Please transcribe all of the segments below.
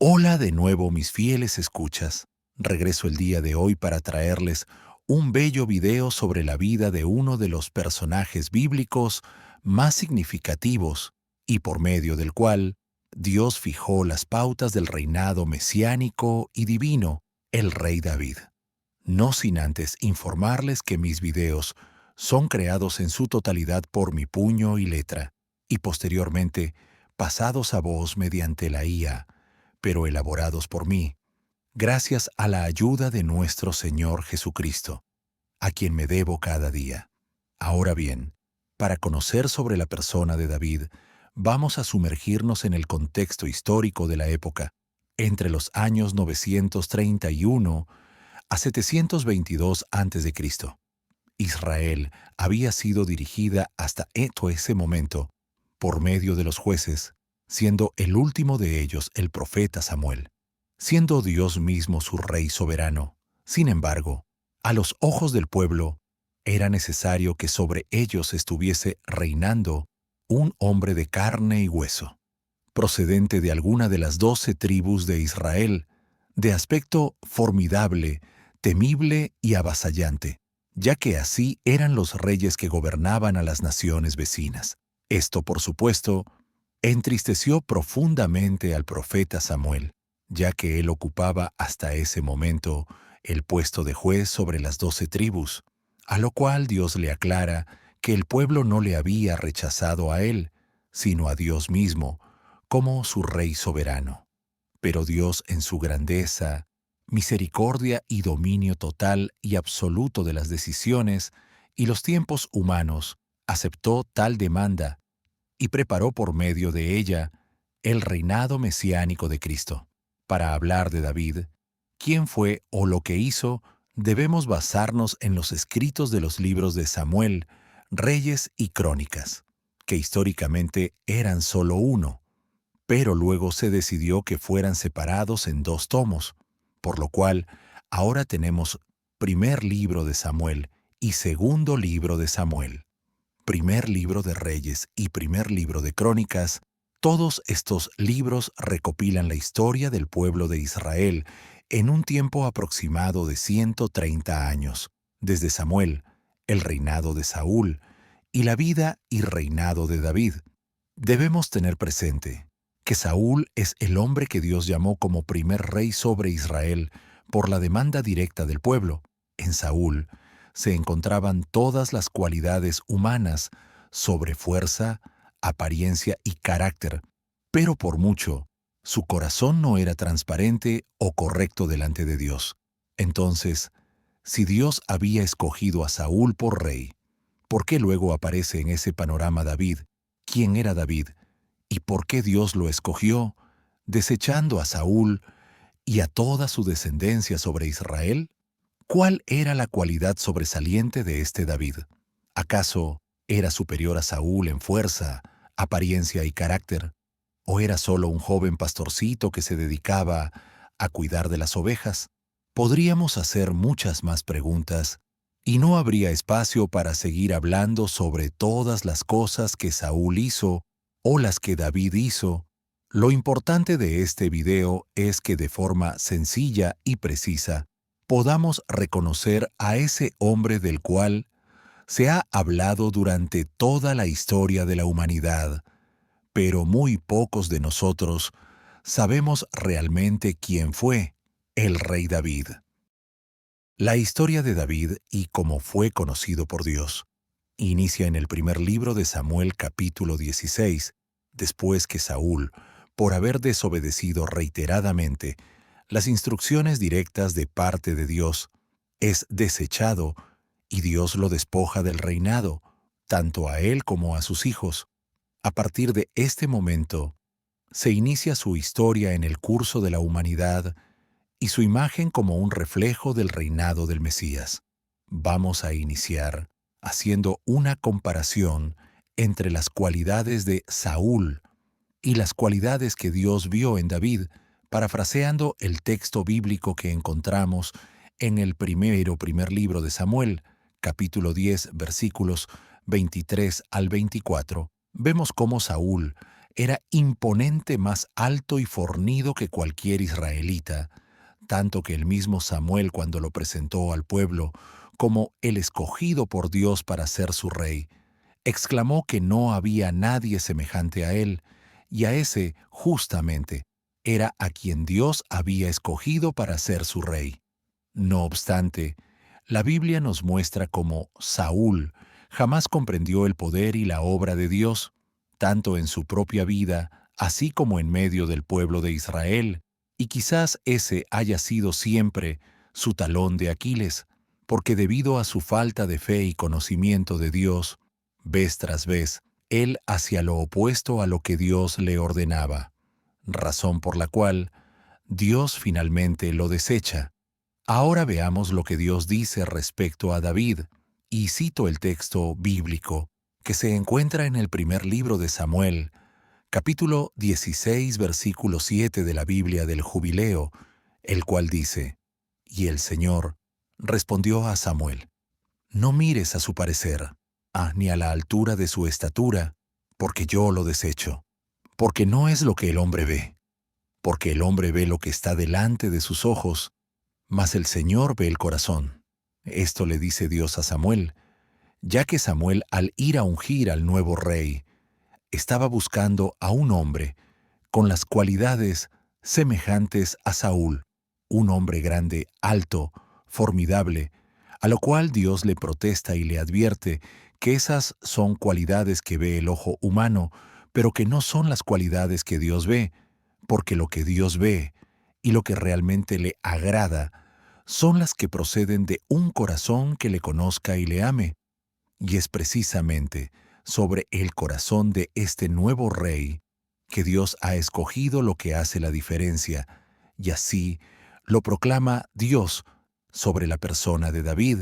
Hola de nuevo, mis fieles escuchas. Regreso el día de hoy para traerles un bello video sobre la vida de uno de los personajes bíblicos más significativos y por medio del cual Dios fijó las pautas del reinado mesiánico y divino, el rey David. No sin antes informarles que mis videos son creados en su totalidad por mi puño y letra y posteriormente pasados a voz mediante la IA, pero elaborados por mí, gracias a la ayuda de nuestro Señor Jesucristo, a quien me debo cada día. Ahora bien, para conocer sobre la persona de David, vamos a sumergirnos en el contexto histórico de la época, entre los años 931 a 722 a.C. Israel había sido dirigida hasta ese momento por medio de los jueces, siendo el último de ellos el profeta Samuel, siendo Dios mismo su rey soberano. Sin embargo, a los ojos del pueblo, era necesario que sobre ellos estuviese reinando un hombre de carne y hueso, procedente de alguna de las 12 tribus de Israel, de aspecto formidable, temible y avasallante, ya que así eran los reyes que gobernaban a las naciones vecinas. Esto, por supuesto, entristeció profundamente al profeta Samuel, ya que él ocupaba hasta ese momento el puesto de juez sobre las 12 tribus, a lo cual Dios le aclara que el pueblo no le había rechazado a él, sino a Dios mismo, como su rey soberano. Pero Dios, en su grandeza, misericordia y dominio total y absoluto de las decisiones y los tiempos humanos, aceptó tal demanda y preparó por medio de ella el reinado mesiánico de Cristo. Para hablar de David, quién fue o lo que hizo, debemos basarnos en los escritos de los libros de Samuel, Reyes y Crónicas, que históricamente eran solo uno, pero luego se decidió que fueran separados en 2 tomos, por lo cual ahora tenemos primer libro de Samuel y segundo libro de Samuel, primer libro de Reyes y primer libro de Crónicas. Todos estos libros recopilan la historia del pueblo de Israel en un tiempo aproximado de 130 años, desde Samuel, el reinado de Saúl, y la vida y reinado de David. Debemos tener presente que Saúl es el hombre que Dios llamó como primer rey sobre Israel por la demanda directa del pueblo. En Saúl se encontraban todas las cualidades humanas sobre fuerza, apariencia y carácter, pero por mucho, su corazón no era transparente o correcto delante de Dios. Entonces, si Dios había escogido a Saúl por rey, ¿por qué luego aparece en ese panorama David? ¿Quién era David? ¿Y por qué Dios lo escogió, desechando a Saúl y a toda su descendencia sobre Israel? ¿Cuál era la cualidad sobresaliente de este David? ¿Acaso era superior a Saúl en fuerza, apariencia y carácter? ¿O era solo un joven pastorcito que se dedicaba a cuidar de las ovejas? Podríamos hacer muchas más preguntas y no habría espacio para seguir hablando sobre todas las cosas que Saúl hizo o las que David hizo. Lo importante de este video es que de forma sencilla y precisa podamos reconocer a ese hombre del cual se ha hablado durante toda la historia de la humanidad, pero muy pocos de nosotros sabemos realmente quién fue el rey David. La historia de David y cómo fue conocido por Dios inicia en el primer libro de Samuel capítulo 16, después que Saúl, por haber desobedecido reiteradamente las instrucciones directas de parte de Dios, es desechado y Dios lo despoja del reinado, tanto a él como a sus hijos. A partir de este momento, se inicia su historia en el curso de la humanidad y su imagen como un reflejo del reinado del Mesías. Vamos a iniciar haciendo una comparación entre las cualidades de Saúl y las cualidades que Dios vio en David, parafraseando el texto bíblico que encontramos en el primer libro de Samuel, capítulo 10, versículos 23 al 24. Vemos cómo Saúl era imponente, más alto y fornido que cualquier israelita, tanto que el mismo Samuel, cuando lo presentó al pueblo como el escogido por Dios para ser su rey, exclamó que no había nadie semejante a él, y a ese, justamente, era a quien Dios había escogido para ser su rey. No obstante, la Biblia nos muestra cómo Saúl jamás comprendió el poder y la obra de Dios, tanto en su propia vida, así como en medio del pueblo de Israel, y quizás ese haya sido siempre su talón de Aquiles, porque debido a su falta de fe y conocimiento de Dios, vez tras vez, él hacía lo opuesto a lo que Dios le ordenaba, razón por la cual Dios finalmente lo desecha. Ahora veamos lo que Dios dice respecto a David, y cito el texto bíblico que se encuentra en el primer libro de Samuel, capítulo 16, versículo 7 de la Biblia del Jubileo, el cual dice: Y el Señor respondió a Samuel: No mires a su parecer, ni a la altura de su estatura, porque yo lo desecho, porque no es lo que el hombre ve, porque el hombre ve lo que está delante de sus ojos, mas el Señor ve el corazón. Esto le dice Dios a Samuel, ya que Samuel, al ir a ungir al nuevo rey, estaba buscando a un hombre con las cualidades semejantes a Saúl, un hombre grande, alto, formidable, a lo cual Dios le protesta y le advierte que esas son cualidades que ve el ojo humano, pero que no son las cualidades que Dios ve, porque lo que Dios ve y lo que realmente le agrada son las que proceden de un corazón que le conozca y le ame. Y es precisamente sobre el corazón de este nuevo rey que Dios ha escogido lo que hace la diferencia, y así lo proclama Dios sobre la persona de David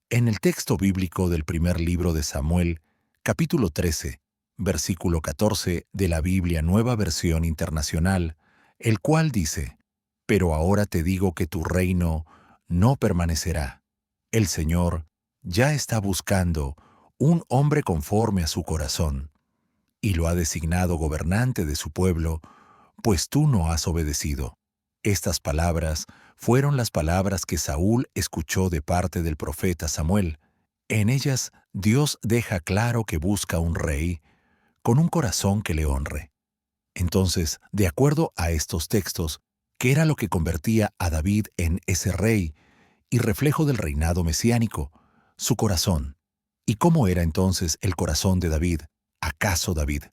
en el texto bíblico del primer libro de Samuel, capítulo 13, versículo 14 de la Biblia Nueva Versión Internacional, el cual dice: Pero ahora te digo que tu reino no permanecerá. El Señor ya está buscando un hombre conforme a su corazón, y lo ha designado gobernante de su pueblo, pues tú no has obedecido. Estas palabras fueron las palabras que Saúl escuchó de parte del profeta Samuel. En ellas Dios deja claro que busca un rey con un corazón que le honre. Entonces, de acuerdo a estos textos, ¿qué era lo que convertía a David en ese rey y reflejo del reinado mesiánico? Su corazón. ¿Y cómo era entonces el corazón de David? ¿Acaso David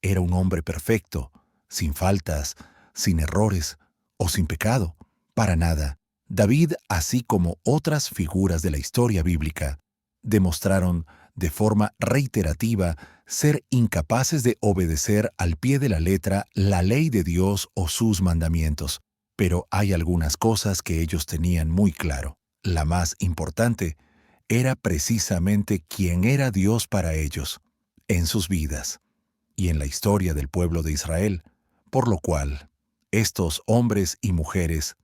era un hombre perfecto, sin faltas, sin errores o sin pecado? Para nada. David, así como otras figuras de la historia bíblica, demostraron de forma reiterativa ser incapaces de obedecer al pie de la letra la ley de Dios o sus mandamientos. Pero hay algunas cosas que ellos tenían muy claro. La más importante era precisamente quién era Dios para ellos, en sus vidas y en la historia del pueblo de Israel, por lo cual estos hombres y mujeres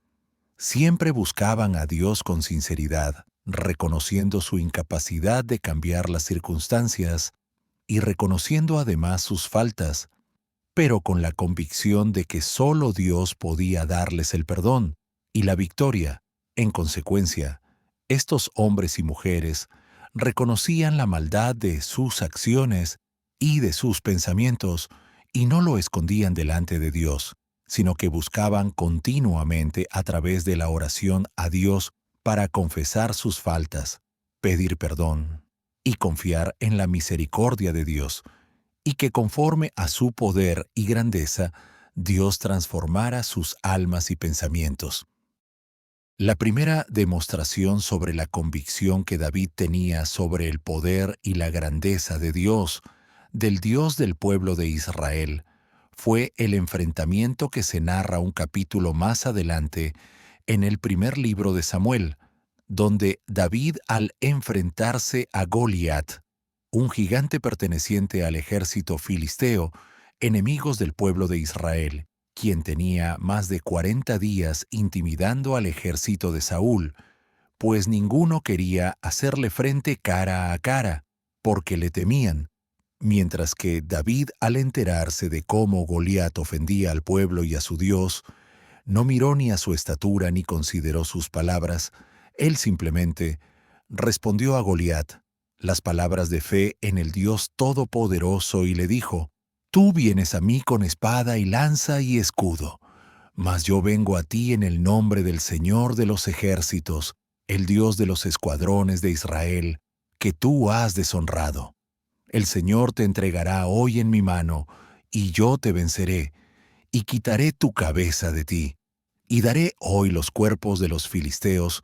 siempre buscaban a Dios con sinceridad, reconociendo su incapacidad de cambiar las circunstancias y reconociendo además sus faltas, pero con la convicción de que solo Dios podía darles el perdón y la victoria. En consecuencia, estos hombres y mujeres reconocían la maldad de sus acciones y de sus pensamientos y no lo escondían delante de Dios, sino que buscaban continuamente a través de la oración a Dios para confesar sus faltas, pedir perdón y confiar en la misericordia de Dios, y que conforme a su poder y grandeza, Dios transformara sus almas y pensamientos. La primera demostración sobre la convicción que David tenía sobre el poder y la grandeza de Dios, del Dios del pueblo de Israel, fue el enfrentamiento que se narra un capítulo más adelante en el primer libro de Samuel, donde David, al enfrentarse a Goliat, un gigante perteneciente al ejército filisteo, enemigos del pueblo de Israel, quien tenía más de 40 días intimidando al ejército de Saúl, pues ninguno quería hacerle frente cara a cara, porque le temían, Mientras que David, al enterarse de cómo Goliat ofendía al pueblo y a su Dios, no miró ni a su estatura ni consideró sus palabras, él simplemente respondió a Goliat las palabras de fe en el Dios Todopoderoso y le dijo: «Tú vienes a mí con espada y lanza y escudo, mas yo vengo a ti en el nombre del Señor de los ejércitos, el Dios de los escuadrones de Israel, que tú has deshonrado. El Señor te entregará hoy en mi mano, y yo te venceré, y quitaré tu cabeza de ti, y daré hoy los cuerpos de los filisteos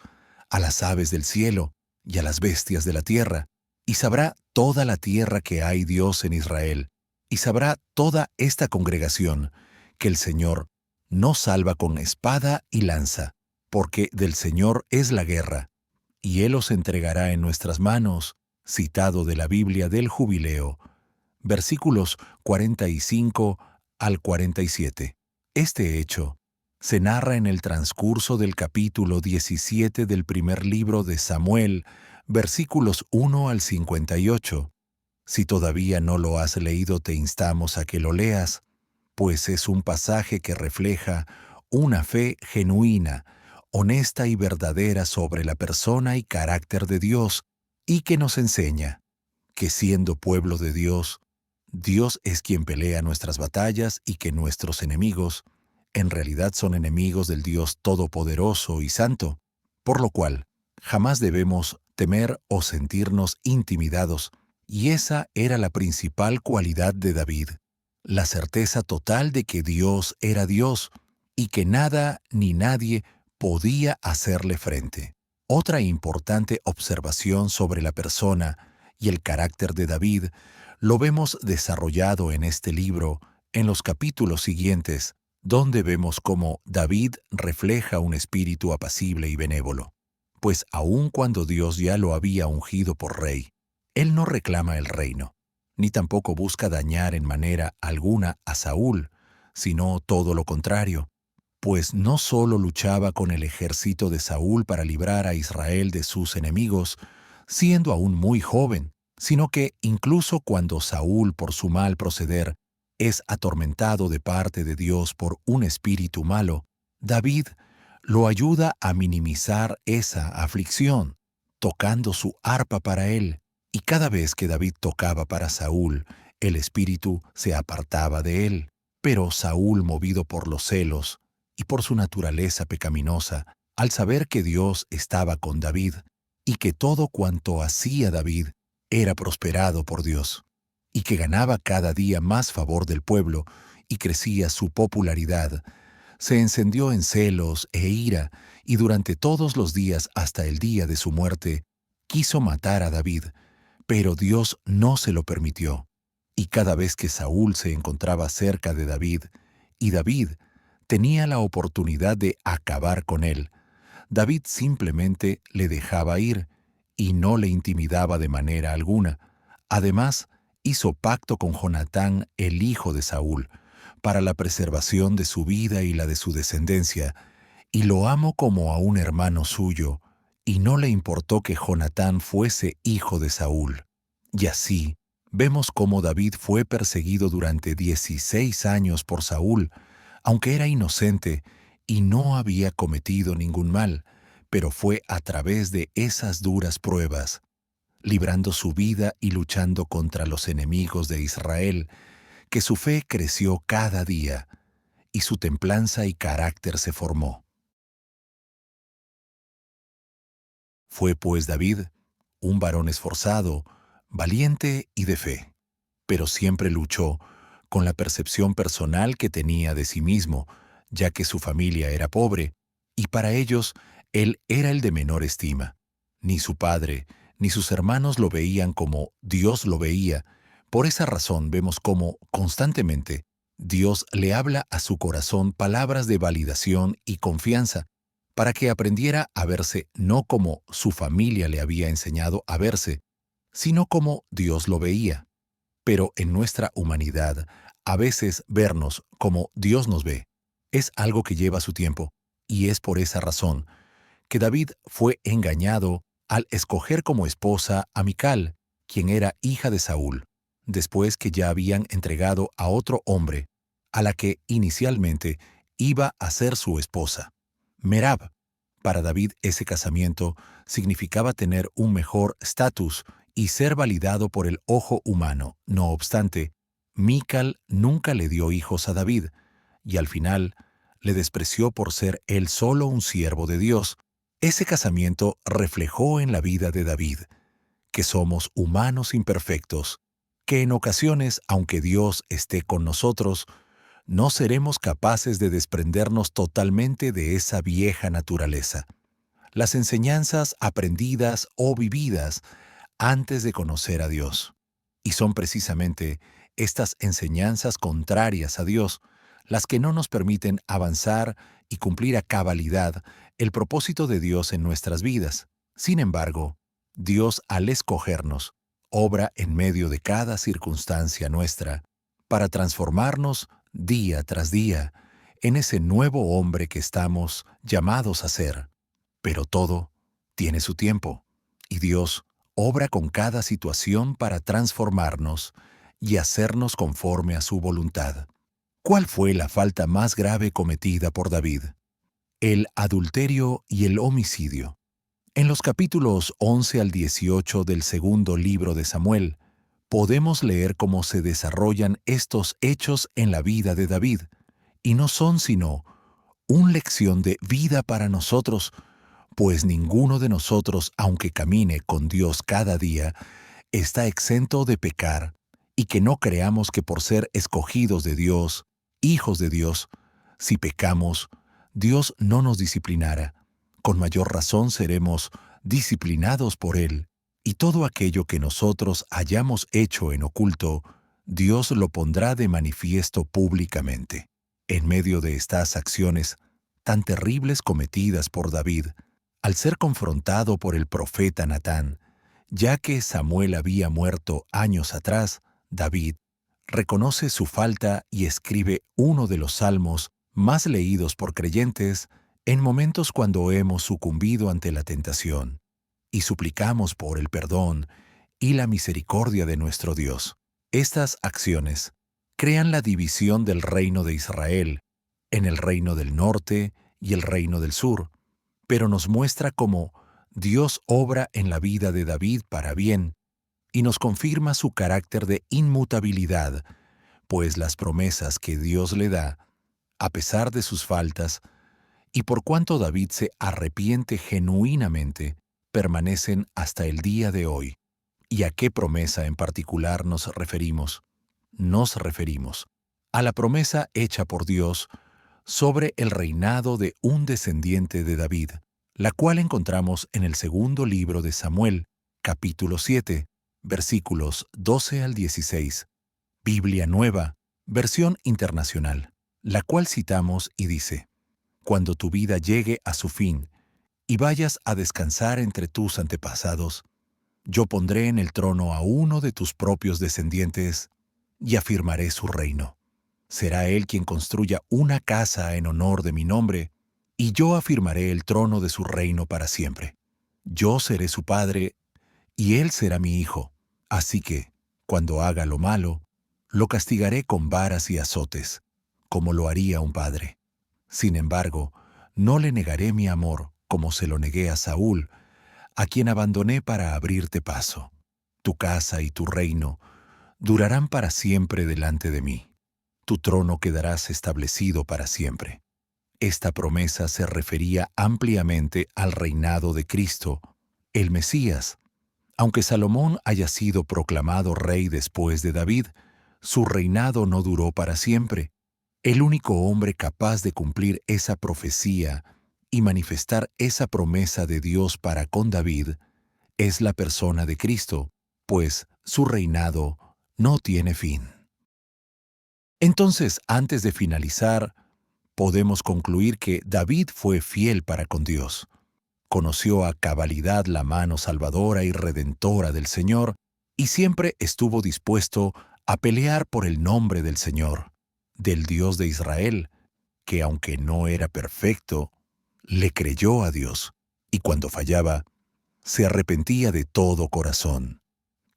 a las aves del cielo y a las bestias de la tierra, y sabrá toda la tierra que hay Dios en Israel, y sabrá toda esta congregación que el Señor no salva con espada y lanza, porque del Señor es la guerra, y Él os entregará en nuestras manos», citado de la Biblia del Jubileo, versículos 45 al 47. Este hecho se narra en el transcurso del capítulo 17 del primer libro de Samuel, versículos 1 al 58. Si todavía no lo has leído, te instamos a que lo leas, pues es un pasaje que refleja una fe genuina, honesta y verdadera sobre la persona y carácter de Dios, y que nos enseña que siendo pueblo de Dios, Dios es quien pelea nuestras batallas y que nuestros enemigos en realidad son enemigos del Dios Todopoderoso y Santo, por lo cual jamás debemos temer o sentirnos intimidados, y esa era la principal cualidad de David, la certeza total de que Dios era Dios y que nada ni nadie podía hacerle frente. Otra importante observación sobre la persona y el carácter de David lo vemos desarrollado en este libro en los capítulos siguientes, donde vemos cómo David refleja un espíritu apacible y benévolo. Pues aun cuando Dios ya lo había ungido por rey, él no reclama el reino, ni tampoco busca dañar en manera alguna a Saúl, sino todo lo contrario, pues no solo luchaba con el ejército de Saúl para librar a Israel de sus enemigos, siendo aún muy joven, sino que incluso cuando Saúl, por su mal proceder, es atormentado de parte de Dios por un espíritu malo, David lo ayuda a minimizar esa aflicción, tocando su arpa para él, y cada vez que David tocaba para Saúl, el espíritu se apartaba de él. Pero Saúl, movido por los celos y por su naturaleza pecaminosa, al saber que Dios estaba con David y que todo cuanto hacía David era prosperado por Dios, y que ganaba cada día más favor del pueblo y crecía su popularidad, se encendió en celos e ira, y durante todos los días hasta el día de su muerte, quiso matar a David, pero Dios no se lo permitió. Y cada vez que Saúl se encontraba cerca de David, y David tenía la oportunidad de acabar con él, David simplemente le dejaba ir y no le intimidaba de manera alguna. Además, hizo pacto con Jonatán, el hijo de Saúl, para la preservación de su vida y la de su descendencia, y lo amó como a un hermano suyo, y no le importó que Jonatán fuese hijo de Saúl. Y así, vemos cómo David fue perseguido durante 16 años por Saúl, aunque era inocente y no había cometido ningún mal, pero fue a través de esas duras pruebas, librando su vida y luchando contra los enemigos de Israel, que su fe creció cada día y su templanza y carácter se formó. Fue pues David un varón esforzado, valiente y de fe, pero siempre luchó con la percepción personal que tenía de sí mismo, ya que su familia era pobre, y para ellos él era el de menor estima. Ni su padre, ni sus hermanos lo veían como Dios lo veía. Por esa razón vemos cómo, constantemente, Dios le habla a su corazón palabras de validación y confianza, para que aprendiera a verse no como su familia le había enseñado a verse, sino como Dios lo veía. Pero en nuestra humanidad, a veces vernos como Dios nos ve es algo que lleva su tiempo, y es por esa razón que David fue engañado al escoger como esposa a Mical, quien era hija de Saúl. después que ya habían entregado a otro hombre, a la que inicialmente iba a ser su esposa. Merab. Para David ese casamiento significaba tener un mejor estatus y ser validado por el ojo humano. No obstante, Mical nunca le dio hijos a David, y al final le despreció por ser él solo un siervo de Dios. Ese casamiento reflejó en la vida de David que somos humanos imperfectos, que en ocasiones, aunque Dios esté con nosotros, no seremos capaces de desprendernos totalmente de esa vieja naturaleza. Las enseñanzas aprendidas o vividas antes de conocer a Dios. Y son precisamente estas enseñanzas contrarias a Dios las que no nos permiten avanzar y cumplir a cabalidad el propósito de Dios en nuestras vidas. Sin embargo, Dios, al escogernos, obra en medio de cada circunstancia nuestra para transformarnos día tras día en ese nuevo hombre que estamos llamados a ser. Pero todo tiene su tiempo, y Dios obra con cada situación para transformarnos y hacernos conforme a su voluntad. ¿Cuál fue la falta más grave cometida por David? El adulterio y el homicidio. En los capítulos 11 al 18 del segundo libro de Samuel, podemos leer cómo se desarrollan estos hechos en la vida de David, y no son sino una lección de vida para nosotros, pues ninguno de nosotros, aunque camine con Dios cada día, está exento de pecar, y que no creamos que por ser escogidos de Dios, hijos de Dios, si pecamos, Dios no nos disciplinará. Con mayor razón seremos disciplinados por Él, y todo aquello que nosotros hayamos hecho en oculto, Dios lo pondrá de manifiesto públicamente. En medio de estas acciones tan terribles cometidas por David, al ser confrontado por el profeta Natán, ya que Samuel había muerto años atrás, David reconoce su falta y escribe uno de los salmos más leídos por creyentes en momentos cuando hemos sucumbido ante la tentación, y suplicamos por el perdón y la misericordia de nuestro Dios. Estas acciones crean la división del reino de Israel en el reino del norte y el reino del sur, pero nos muestra cómo Dios obra en la vida de David para bien y nos confirma su carácter de inmutabilidad, pues las promesas que Dios le da, a pesar de sus faltas, y por cuanto David se arrepiente genuinamente, permanecen hasta el día de hoy. ¿Y a qué promesa en particular nos referimos? Nos referimos a la promesa hecha por Dios sobre el reinado de un descendiente de David, la cual encontramos en el segundo libro de Samuel, capítulo 7, versículos 12 al 16, Biblia Nueva, versión internacional, la cual citamos y dice: Cuando tu vida llegue a su fin y vayas a descansar entre tus antepasados, yo pondré en el trono a uno de tus propios descendientes y afirmaré su reino. Será él quien construya una casa en honor de mi nombre, y yo afirmaré el trono de su reino para siempre. Yo seré su padre, y él será mi hijo. Así que, cuando haga lo malo, lo castigaré con varas y azotes, como lo haría un padre. Sin embargo, no le negaré mi amor, como se lo negué a Saúl, a quien abandoné para abrirte paso. Tu casa y tu reino durarán para siempre delante de mí. Tu trono quedarás establecido para siempre. Esta promesa se refería ampliamente al reinado de Cristo, el Mesías. Aunque Salomón haya sido proclamado rey después de David, su reinado no duró para siempre. El único hombre capaz de cumplir esa profecía y manifestar esa promesa de Dios para con David es la persona de Cristo, pues su reinado no tiene fin. Entonces, antes de finalizar, podemos concluir que David fue fiel para con Dios. Conoció a cabalidad la mano salvadora y redentora del Señor y siempre estuvo dispuesto a pelear por el nombre del Señor, del Dios de Israel, que aunque no era perfecto, le creyó a Dios y cuando fallaba, se arrepentía de todo corazón.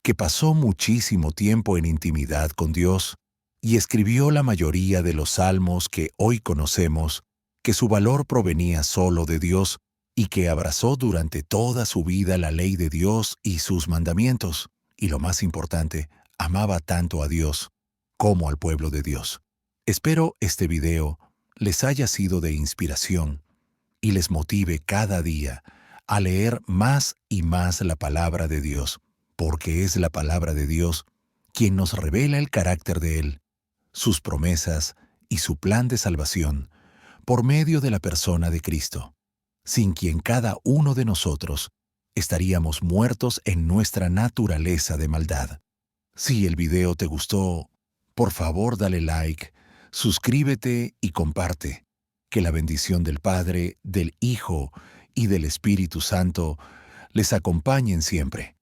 que pasó muchísimo tiempo en intimidad con Dios y escribió la mayoría de los salmos que hoy conocemos, que su valor provenía solo de Dios y que abrazó durante toda su vida la ley de Dios y sus mandamientos, y lo más importante, amaba tanto a Dios como al pueblo de Dios. Espero este video les haya sido de inspiración y les motive cada día a leer más y más la palabra de Dios, porque es la palabra de Dios quien nos revela el carácter de Él, sus promesas y su plan de salvación por medio de la persona de Cristo, sin quien cada uno de nosotros estaríamos muertos en nuestra naturaleza de maldad. Si el video te gustó, por favor dale like, suscríbete y comparte. Que la bendición del Padre, del Hijo y del Espíritu Santo les acompañen siempre.